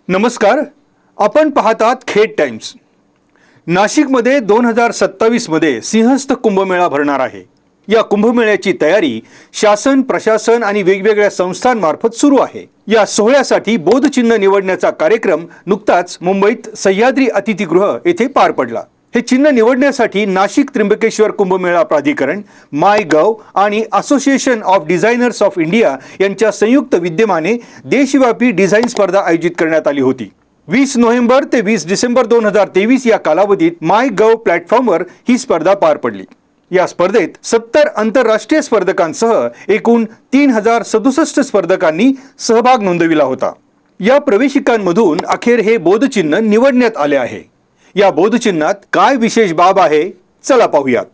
नमस्कार, आपण पाहतात खेड टाइम्स। नाशिकमध्ये 2027 मध्ये सिंहस्थ कुंभमेळा भरणार आहे। या कुंभमेळ्याची तयारी शासन, प्रशासन आणि वेगवेगळ्या संस्थांमार्फत सुरू आहे। या सोहळ्यासाठी बोधचिन्ह निवडण्याचा कार्यक्रम नुकताच मुंबईत सह्याद्री अतिथीगृह येथे पार पडला। हे चिन्ह निवडण्यासाठी नाशिक त्र्यंबकेश्वर कुंभमेळा प्राधिकरण, मायगव्ह आणि association of designers of India यांच्या संयुक्त विद्यमाने देशव्यापी डिझाईन स्पर्धा आयोजित करण्यात आली होती। 20 नोव्हेंबर ते 20 डिसेंबर 2023 या कालावधीत मायगव्ह प्लॅटफॉर्मवर ही स्पर्धा पार पडली। या स्पर्धेत 70 आंतरराष्ट्रीय स्पर्धकांसह एकूण 3067 स्पर्धकांनी सहभाग नोंदविला होता। या प्रवेशिकांमधून अखेर हे बोधचिन्ह निवडण्यात आले आहे। या बोधचिन्हात काय विशेष बाब आहे, चला पाहूयात।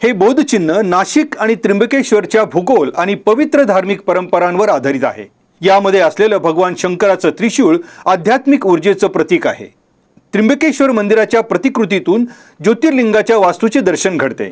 हे बोधचिन्ह नाशिक आणि त्र्यंबकेश्वरच्या भूगोल आणि पवित्र धार्मिक परंपरांवर आधारित आहे। यामध्ये असलेलं भगवान शंकराचं त्रिशूळ आध्यात्मिक ऊर्जेचं प्रतीक आहे। त्र्यंबकेश्वर मंदिराच्या प्रतिकृतीतून ज्योतिर्लिंगाच्या वास्तूचे दर्शन घडते।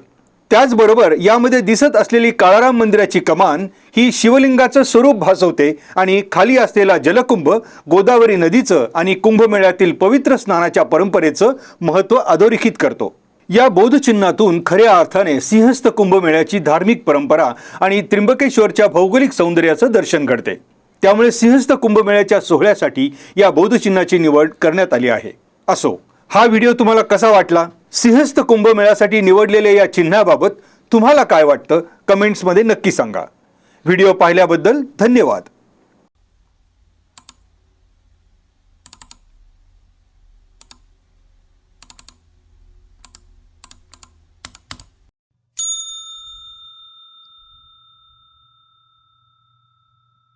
त्याचबरोबर यामध्ये दिसत असलेली काळाराम मंदिराची कमान ही शिवलिंगाचं स्वरूप भासवते आणि खाली असलेला जलकुंभ गोदावरी नदीचं आणि कुंभमेळ्यातील पवित्र स्नानाच्या परंपरेचं महत्त्व अधोरेखित करतो। या बोधचिन्हातून खऱ्या अर्थाने सिंहस्थ कुंभमेळ्याची धार्मिक परंपरा आणि त्र्यंबकेश्वरच्या भौगोलिक सौंदर्याचं दर्शन घडते। त्यामुळे सिंहस्थ कुंभमेळ्याच्या सोहळ्यासाठी या बोधचिन्हाची निवड करण्यात आली आहे। असो, हा व्हिडिओ तुम्हाला कसा वाटला? सिंहस्थ कुंभमेळ्यासाठी निवडलेल्या या चिन्हाबाबत तुम्हाला काय वाटतं? कमेंट्समध्ये नक्की सांगा। व्हिडिओ पाहिल्याबद्दल धन्यवाद।